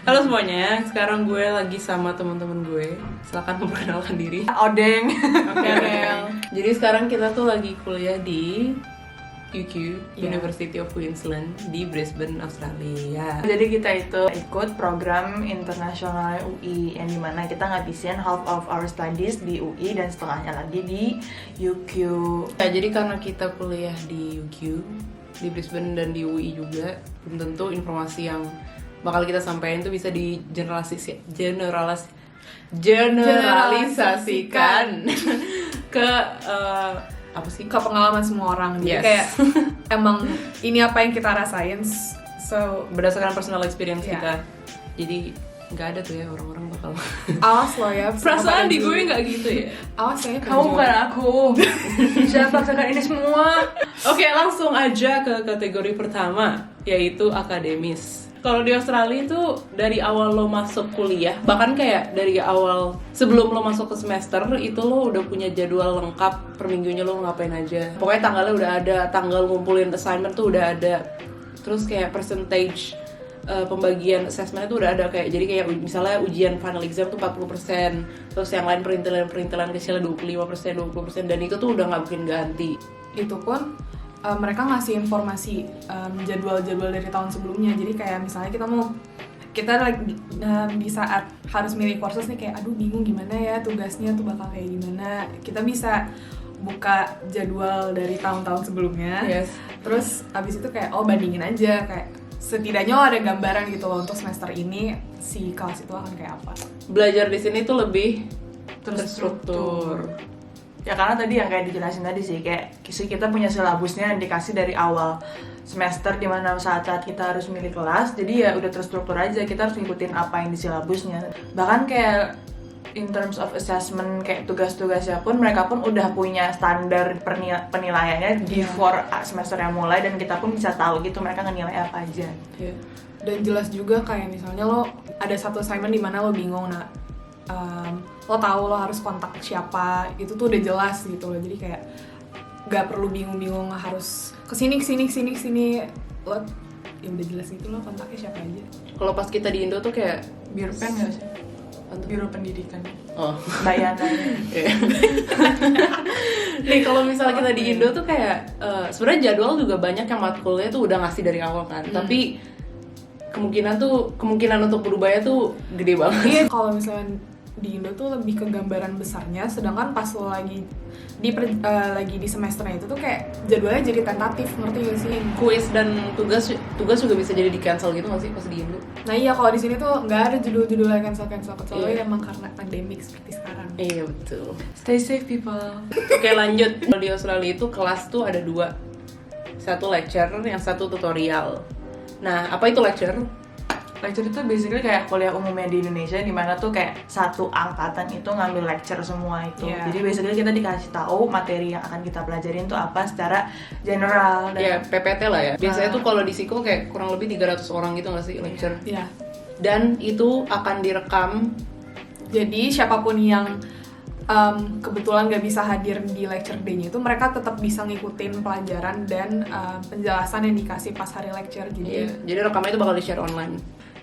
Halo semuanya, sekarang gue lagi sama teman-teman gue. Silakan memperkenalkan diri. Odeng. Oke. Jadi sekarang kita tuh lagi kuliah di UQ, University of Queensland di Brisbane, Australia. Jadi kita itu ikut program internasional UI yang dimana kita ngabisin half of our studies di UI dan setengahnya lagi di UQ. Ya, jadi karena kita kuliah di UQ, di Brisbane dan di UI juga, belum tentu informasi yang bakal kita sampaikan itu bisa generalisasikan ke apa sih? Ke pengalaman semua orang. Jadi Yes. kayak emang ini apa yang kita rasain, so Berdasarkan personal experience Yeah. kita. Jadi nggak ada tuh ya orang-orang bakal awas lo ya. perasaan di baju. gue nggak gitu ya. Awas ya. Kamu bukan aku. Siapa paksakan ini semua? Oke, langsung aja ke kategori pertama, yaitu akademis. Kalau di Australia itu dari awal lo masuk kuliah, bahkan kayak dari awal sebelum lo masuk ke semester itu lo udah punya jadwal lengkap per minggunya lo ngapain aja. Pokoknya tanggalnya udah ada, tanggal ngumpulin assignment tuh udah ada. Terus kayak percentage pembagian assessment itu udah ada, kayak jadi kayak misalnya ujian final exam tuh 40%, terus yang lain perintilan kecilnya 25%, dan itu tuh udah nggak mungkin ganti. Itu pun mereka ngasih informasi jadwal-jadwal dari tahun sebelumnya. Jadi kayak misalnya kita lagi di saat harus milih courses nih, kayak aduh bingung gimana ya tugasnya tuh bakal kayak gimana, kita bisa buka jadwal dari tahun-tahun sebelumnya. Yes. Terus abis itu kayak bandingin aja, kayak setidaknya lo ada gambaran gitu loh untuk semester ini si kelas itu akan kayak apa. Belajar di sini tuh lebih terstruktur. Ya karena tadi yang kayak dijelasin tadi sih, kayak kita punya silabusnya yang dikasih dari awal semester, dimana saat-saat kita harus milih kelas, jadi ya udah terstruktur aja, kita harus ngikutin apa yang di silabusnya. Bahkan kayak in terms of assessment, kayak tugas-tugasnya pun mereka pun udah punya standar penilaiannya before semester yang mulai, dan kita pun bisa tahu gitu mereka ngenilai apa aja. Yeah. Dan jelas juga kayak misalnya lo ada satu assignment di mana lo bingung, lo tahu lo harus kontak siapa, itu tuh udah jelas gitu loh. Jadi kayak gak perlu bingung-bingung harus kesini, lo ya udah jelas gitu lo kontaknya siapa aja. Kalau pas kita di Indo tuh kayak Birpen nggak sih? Biro Pendidikan. oh Bayanannya. Iya. Nih kalau misalnya kita di Indo tuh kayak sebenarnya jadwal juga banyak yang matkulnya tuh udah ngasih dari awal kan, tapi kemungkinan untuk berubahnya tuh gede banget. Iya, kalau misalnya di Indo tuh lebih ke gambaran besarnya, sedangkan pas lo lagi di semesternya itu tuh kayak jadwalnya jadi tentatif, ngerti gak sih? Kuis dan tugas juga bisa jadi di cancel gitu nggak sih pas di Indo? Nah iya, kalau di sini tuh nggak ada judul-judulnya cancel kecuali Iya. emang karena pandemik seperti sekarang. Iya betul. Stay safe people. Oke lanjut. Kalau di Australia itu kelas tuh ada dua, satu lecture, yang satu tutorial. Nah apa itu lecture? Lecture itu basically kayak kuliah umumnya di Indonesia, dimana tuh kayak satu angkatan itu ngambil lecture semua itu. Yeah. Jadi basically kita dikasih tahu materi yang akan kita pelajarin tuh apa secara general. Dan Ya PPT lah ya. Biasanya tuh kalau di Siko kayak kurang lebih 300 orang gitu nggak sih lecture? Iya. Dan itu akan direkam. Jadi siapapun yang kebetulan gak bisa hadir di lecture day-nya itu, mereka tetap bisa ngikutin pelajaran dan penjelasan yang dikasih pas hari lecture. Jadi rekamnya itu bakal di-share online.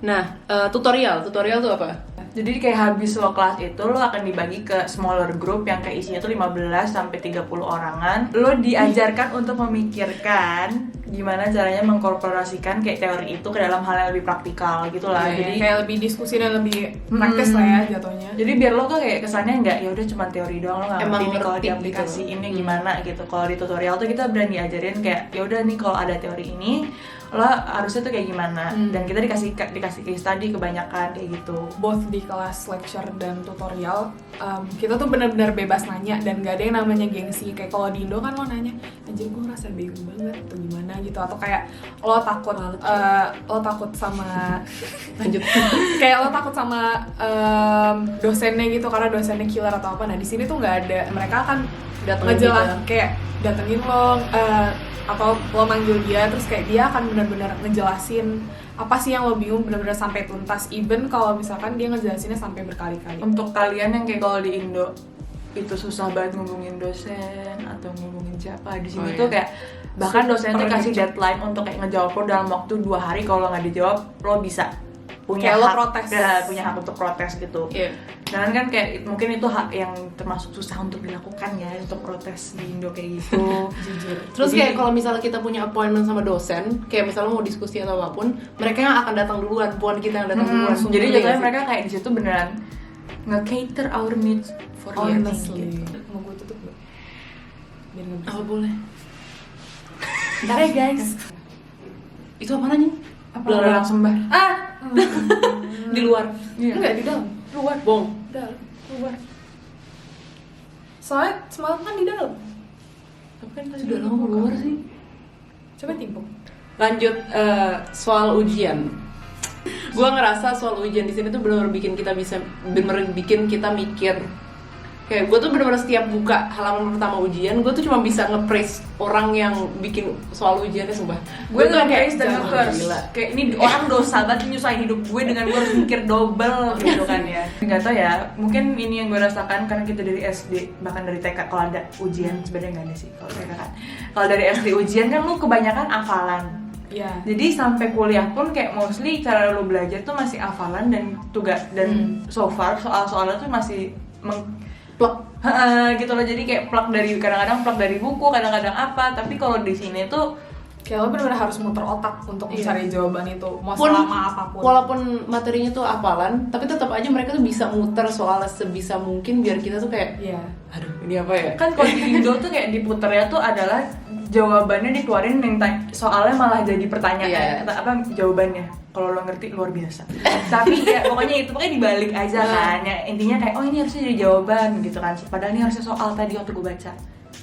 Nah, tutorial tuh apa? jadi kayak habis lo kelas itu lo akan dibagi ke smaller group yang kayak isinya tuh 15 sampai 30 orangan. Lo diajarkan untuk memikirkan gimana caranya mengkorporasikan kayak teori itu ke dalam hal yang lebih praktikal gitu lah. Jadi Jadi kayak lebih diskusi dan lebih praktis lah ya jatuhnya. Jadi biar lo tuh kayak kesannya nggak ya udah cuma teori doang, lo nggak Emang ngerti nih kalau ngerti diaplikasi gitu. ini gimana gitu. Kalau di tutorial tuh kita berani ajarin kayak ya udah nih kalau ada teori ini lo harusnya tuh kayak gimana, dan kita dikasih case study kebanyakan kayak gitu. Both di kelas lecture dan tutorial kita tuh benar-benar bebas nanya dan gak ada yang namanya gengsi. Kayak kalau di Indo kan lo nanya, anjir gue ngerasa bingung banget atau gimana gitu, atau kayak lo takut sama Lanjut. kayak lo takut sama dosennya gitu karena dosennya killer atau apa. Nah di sini tuh nggak ada, mereka akan Datengin kayak datengin lo atau lo manggil dia, terus kayak dia akan benar-benar ngejelasin apa sih yang lo bingung benar-benar sampai tuntas, even kalau misalkan dia ngejelasinnya sampai berkali-kali. Untuk kalian yang kayak kalau di Indo itu susah banget ngubungin dosen atau ngubungin siapa, di sini tuh kayak bahkan dosen tuh kasih deadline untuk kayak ngejawab lo dalam waktu 2 hari. Kalau nggak dijawab lo bisa punya Kayak lo hak, protes. punya hak untuk protes gitu. Iya. Dan kan kayak mungkin itu hak yang termasuk susah untuk dilakukan ya, untuk protes di Indo kayak gitu. Jujur. Terus Jadi- kayak kalau misalnya kita punya appointment sama dosen, kayak misalnya mau diskusi atau apapun, mereka yang akan datang duluan, bukan kita yang datang duluan. Jadi Iya jatuhnya nggak sih? mereka kayak di situ beneran nge-cater our needs for Honestly. gitu. Mau gue tutup gak? Biar nggak Apa boleh? Bentar ya guys. Itu apa nanya? Belalang sembah. Di luar. Iya. Enggak, di dalam. Luar. Bong. Dalam. Luar. Soalnya semalam kan di dalam. Tapi kan tadi Sudah lama keluar sih. Coba timpuk. Lanjut soal ujian. Gua ngerasa soal ujian di sini tuh benar-benar bikin kita bikin kita mikir. Kayak gue tuh benar-benar setiap buka halaman pertama ujian, gue tuh cuma bisa nge-praise orang yang bikin soal ujiannya, sumpah. Gue tuh tuh kayak dan jangan, nge-curse. gila. Kayak ini orang dosa banget nyusahin hidup gue dengan gue harus mikir double gitu kan ya. Gak tau ya, mungkin ini yang gue rasakan karena kita dari SD, bahkan dari TK kalau ada ujian, sebenarnya gak ada sih kalau TK kan. Kalau dari SD ujian kan lu kebanyakan hafalan. Iya. Jadi sampai kuliah pun kayak mostly cara lu belajar tuh masih hafalan dan tugas dan so far soal-soalnya tuh masih plug gitu loh. Jadi kayak plug dari kadang-kadang plug dari buku, kadang-kadang apa. Tapi kalau di sini tuh Kayak lo benar-benar harus muter otak untuk Iya. mencari jawaban itu, mau Pun, selama apapun. walaupun materinya tuh hafalan, tapi tetap aja mereka tuh bisa muter soalnya sebisa mungkin biar kita tuh kayak, Iya. aduh ini apa ya? kan kalau di Indo tuh kayak diputernya tuh adalah jawabannya dikeluarin yang soalnya malah jadi pertanyaan Iya. apa jawabannya. Kalau lo ngerti luar biasa. Tapi ya pokoknya itu pokoknya dibalik aja kan. Ya, intinya kayak oh ini harusnya jadi jawaban gitu kan. Padahal ini harusnya soal tadi waktu gue baca.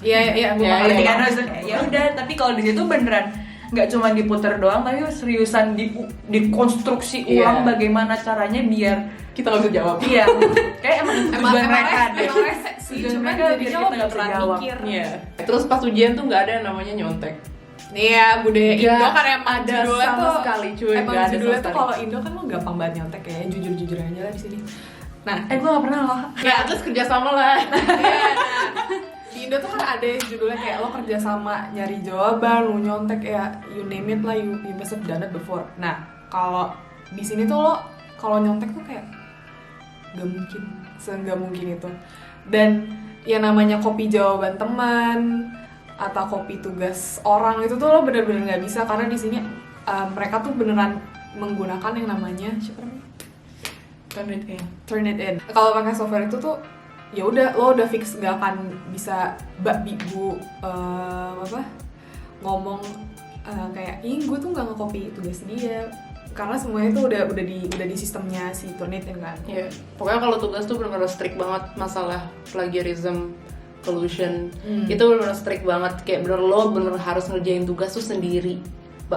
Iya, gue Iya, bakal Ngerti iya. kan maksudnya? Ya udah, tapi kalau di situ beneran nggak cuma diputer doang, tapi seriusan dikonstruksi ulang Iya. bagaimana caranya biar Kita nggak bisa jawab. iya kayak emang tujuan mereka deh. emang rese sih, Tujuan cuman mereka biar jadinya kita lo nggak bisa beneran jawab. mikir. Iya. Terus pas ujian tuh nggak ada yang namanya nyontek. Iya, budaya Nggak Indo kan emang ada judulnya sama tuh sekali, cuy. Emang Nggak ada judulnya sama tuh sekali. kalau Indo kan lo gampang banget nyontek ya, jujur-jujur aja lah di sini. Nah, Gue nggak pernah loh. Ya terus kerjasama lah. iya, nah, di Indo tuh kan ada judulnya kayak lo kerja sama nyari jawaban, lo nyontek ya, you name it lah, you must have done it before. Nah, kalau di sini tuh lo kalau nyontek tuh kayak gak mungkin, seenggak mungkin itu. Dan ya namanya copy jawaban teman atau copy tugas orang itu tuh lo bener-bener nggak bisa karena di sini mereka tuh beneran menggunakan yang namanya siapa namanya? Turn it in. Kalau pakai software itu tuh ya udah lo udah fix gak akan bisa bu ngomong kayak ih gue tuh nggak nge-copy tugas dia karena semuanya tuh udah di sistemnya si Turn it in kan. Iya. Pokoknya kalau tugas tuh benar-benar strict banget masalah plagiarism, collusion. Itu benar-benar strict banget. Kayak bener lo bener harus ngerjain tugas tuh sendiri.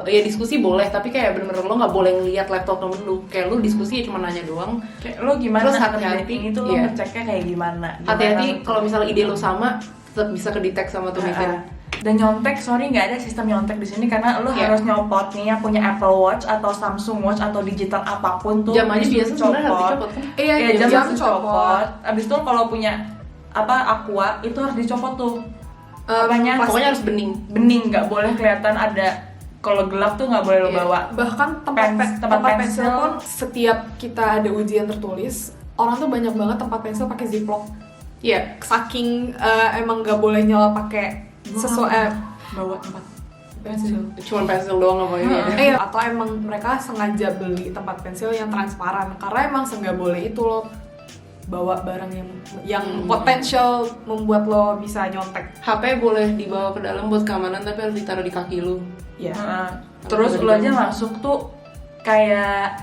Ya diskusi boleh, tapi kayak bener-bener lo nggak boleh ngeliat laptop temen lu. Kayak lo diskusi ya cuma nanya doang. Kayak lo gimana Terus hati-hati, itu lo iya. ngeceknya kayak gimana. Hati-hati kalau misalnya ide lo sama, tetap bisa kedetek sama tuh meeting. Dan nyontek, sorry nggak ada sistem nyontek di sini karena lo Iya. harus nyopot nih yang punya Apple Watch atau Samsung Watch atau digital apapun tuh. Jam aja disuruh biasa sebenarnya harus dicopot kan? Iya, Iya, jam jam harus copot. dicopot. Abis itu kalau punya Aqua itu harus dicopot tuh. Apanya? Pokoknya harus bening. Bening, nggak boleh kelihatan ada. Kalau gelap tuh nggak boleh lo Iya. bawa. Bahkan tempat Tempat pensil pensil. pun setiap kita ada ujian tertulis orang tuh banyak banget tempat pensil pakai ziplock. Iya. Saking emang nggak boleh nyala pakai sesuai Bawa tempat pensil. Cuman pensil doang apa ini ya. atau emang mereka sengaja beli tempat pensil yang transparan karena emang nggak boleh itu lo bawa barang yang potensial membuat lo bisa nyontek. HP boleh dibawa ke dalam buat keamanan tapi harus ditaruh di kaki lu. Ya. Terus lo aja masuk tuh kayak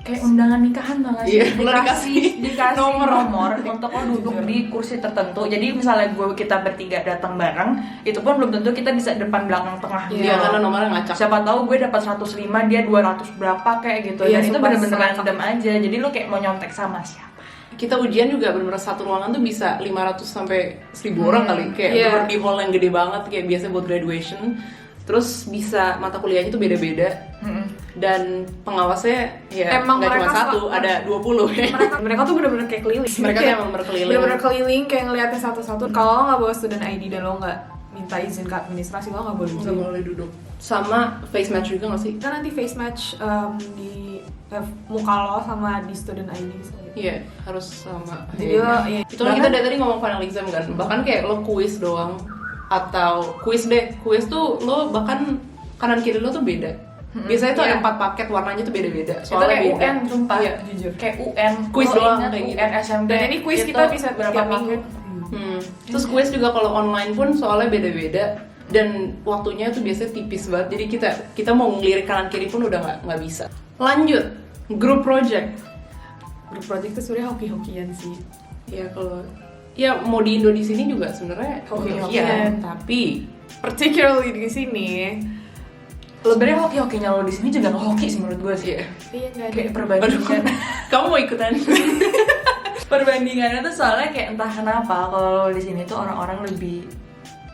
undangan nikahan tau gak sih? Iya, lo dikasih nomor untuk lo duduk di kursi tertentu. Jadi misalnya kita bertiga datang bareng, itu pun belum tentu kita bisa depan belakang tengah. Iya, karena nomornya ngacak. Siapa tahu gue dapat 105, dia 200 berapa kayak gitu. Iya, Dan itu sumpah, bener-bener ngacak. random aja. Jadi lo kayak mau nyontek sama siapa? Kita ujian juga bener-bener satu ruangan tuh bisa 500 sampai 1000 orang kali. Kayak Iya. bener di hall yang gede banget kayak biasa buat graduation. Terus bisa mata kuliahnya tuh beda-beda. Dan pengawasnya ya Emang nggak cuma mereka satu, ada 20 ya. mereka tuh bener-bener kayak keliling. Mereka tuh Kayak emang berkeliling. bener-bener keliling kayak ngeliatin satu-satu. Kalau lo nggak bawa student ID dan lo nggak minta izin ke administrasi, lo nggak boleh Nggak join. boleh duduk. Sama face match juga nggak sih? Kita nanti face match di muka lo sama di student ID misalnya. Iya, harus sama. Jadi lo, iya. Itu kan kita dari tadi ngomong final exam kan. Bahkan kayak lo kuis doang atau kuis tuh lo bahkan kanan kiri lo tuh beda. Biasanya tuh ada 4 paket, warnanya tuh beda-beda. Itu Soalnya kayak beda. UN, sumpah, Iya. jujur. Kayak UN. Kuis Lo doang ingat kayak gitu. UN SMP. Dan ini kuis itu kita bisa berapa tiap minggu. paket? Terus kuis juga kalau online pun soalnya beda-beda dan waktunya tuh biasanya tipis banget. Jadi kita mau ngelirik kanan kiri pun udah nggak bisa. Lanjut, group project. Group project itu sebenarnya hoki-hokian sih. Ya kalau ya mau di Indo di sini juga sebenarnya Hoki-hokian. tapi Particularly di sini. Sebenarnya hoki-hokinya lo di sini juga nggak hoki sih menurut gue sih. iya. Iya nggak ada. Kayak perbandingan. Kamu mau ikutan? Perbandingannya tuh soalnya kayak entah kenapa kalau di sini tuh orang-orang lebih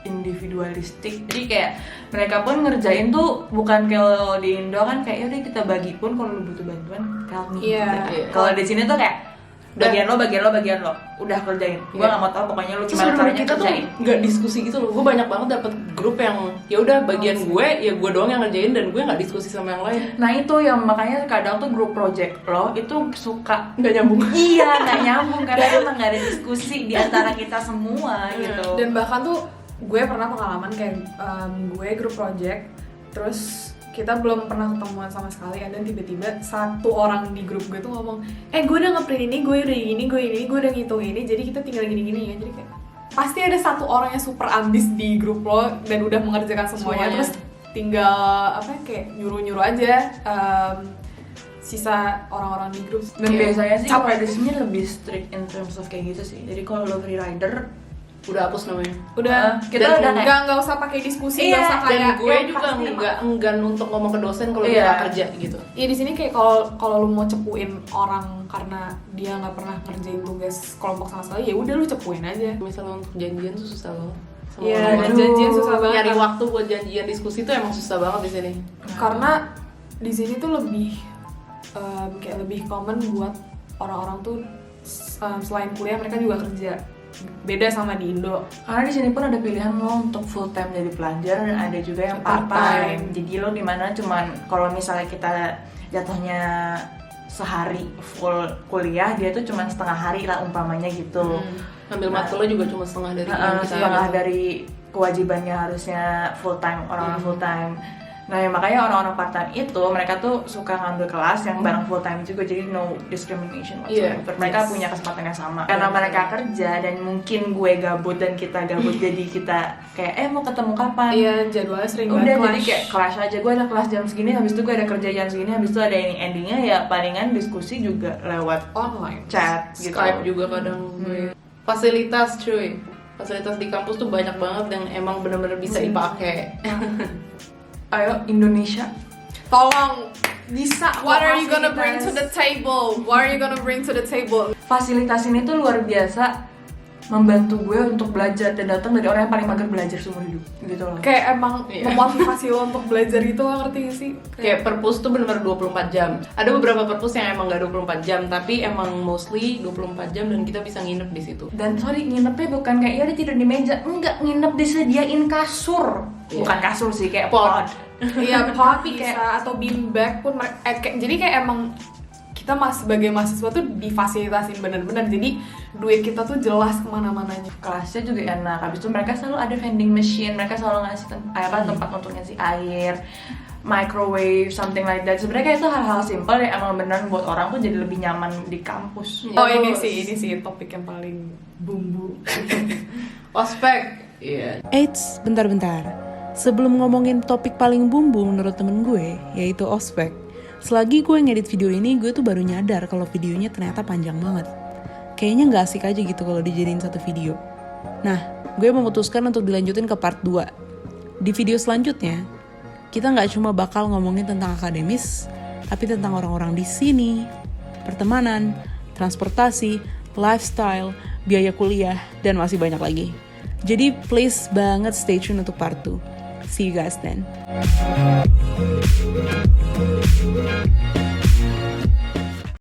individualistik. Jadi kayak mereka pun ngerjain tuh bukan kalau di Indo kan kayak yaudah kita bagi pun kalau lu butuh bantuan tell me. Iya. Gitu. Kalau di sini tuh kayak bagian lo, udah kerjain. Gua Iya. nggak mau tahu pokoknya lu Terus gimana bener-bener caranya kita tuh kerjain. nggak diskusi gitu loh. Gue banyak banget dapet grup yang ya udah bagian gue ya gue doang yang ngerjain dan gue nggak diskusi sama yang lain. Nah itu yang makanya kadang tuh grup project lo itu suka Nggak nyambung. iya nggak nyambung karena emang nggak ada diskusi di antara kita semua gitu. Dan bahkan tuh gue pernah pengalaman kayak gue grup project, terus kita belum pernah ketemuan sama sekali, dan tiba-tiba satu orang di grup gue tuh ngomong, gue udah nge-print ini, gue udah ini, gue udah ngitung ini, jadi kita tinggal gini-gini ya. Jadi kayak pasti ada satu orang yang super ambis di grup lo dan udah mengerjakan semuanya. Terus tinggal kayak nyuruh-nyuruh aja sisa orang-orang di grup. Dan biasanya sih kalau capek di sini lebih strict in terms of kayak gitu sih. Jadi kalau lo free rider Udah hapus namanya. Udah kita Dan udah kayak nggak usah pakai diskusi, Iya, nggak usah Dan kayak gue "Ya, juga pasti nggak enggan untuk ngomong ke dosen kalau Iya. dia nggak kerja gitu. Iya, di sini kayak kalau lu mau cepuin orang karena dia nggak pernah ngerjain tugas kelompok sama sekali, ya udah lu cepuin aja. Misalnya untuk janjian tuh susah loh. Sama Iya, orang-orang. janjian susah banget. Nyari waktu buat janjian diskusi tuh emang susah banget di sini. Karena di sini tuh lebih kayak lebih common buat orang-orang tuh selain kuliah mereka juga kerja. Beda sama di Indo. karena di sini pun ada pilihan lo untuk full time jadi pelajar dan ada juga yang part time. Jadi lo dimana cuman kalau misalnya kita jatuhnya sehari full kuliah, dia tuh cuman setengah hari lah umpamanya gitu. Ambil matkulnya juga cuma setengah dari yang kita Setengah ambil. dari kewajibannya harusnya full time, orang-orang full time. Nah ya makanya orang-orang part time itu mereka tuh suka ngambil kelas yang bareng full time juga, jadi no discrimination whatsoever. Iya, Mereka yes. punya kesempatan yang sama. Karena mereka kerja dan mungkin gue gabut dan kita gabut, jadi kita kayak mau ketemu kapan? Iya, jadwalnya sering Udah banget jadi clash. kayak kelas aja, gue ada kelas jam segini, habis itu gue ada kerja jam segini, habis itu ada endingnya ya palingan diskusi juga lewat online. chat gitu. Skype juga kadang gue. Fasilitas cuy. Fasilitas di kampus tuh banyak banget yang emang bener-bener bisa dipakai. Ayo Indonesia. Tolong bisa. What are you gonna fasilitas. bring to the table? What are you gonna bring to the table? Fasilitas ini tuh luar biasa membantu gue untuk belajar dan datang dari orang yang paling mager belajar seumur hidup gitu loh. Kayak emang Iya. memotivasi lo untuk belajar gitu, lo ngerti gak sih? Kayak perpus tuh bener-bener 24 jam. Ada beberapa perpus yang emang gak 24 jam, tapi emang mostly 24 jam dan kita bisa nginep di situ. Dan sorry, nginepnya bukan kayak ya udah tidur di meja, enggak, nginep disediain kasur. Iya. Bukan kasur sih, kayak Pod. pod. Iya, pod Tapi bisa kayak- atau beanbag pun jadi kayak emang kita sebagai mahasiswa tuh difasilitasin bener-bener, jadi duit kita tuh jelas kemana-mananya. Kelasnya juga enak. Habis itu mereka selalu ada vending machine, mereka selalu ngasih tempat untuk ngasih air, microwave, something like that. Sebenarnya kayak itu hal-hal simple yang emang beneran buat orang tuh jadi lebih nyaman di kampus. Iya. Oh, Terus- ini sih topik yang paling bumbu. Ospek. Iya. Eits, bentar-bentar. Sebelum ngomongin topik paling bumbu menurut temen gue, yaitu ospek, selagi gue ngedit video ini, gue tuh baru nyadar kalau videonya ternyata panjang banget. Kayaknya gak asik aja gitu kalau dijadiin satu video. Nah, gue memutuskan untuk dilanjutin ke part 2. Di video selanjutnya, kita gak cuma bakal ngomongin tentang akademis, tapi tentang orang-orang di sini, pertemanan, transportasi, lifestyle, biaya kuliah, dan masih banyak lagi. Jadi please banget stay tune untuk part 2. See you guys then.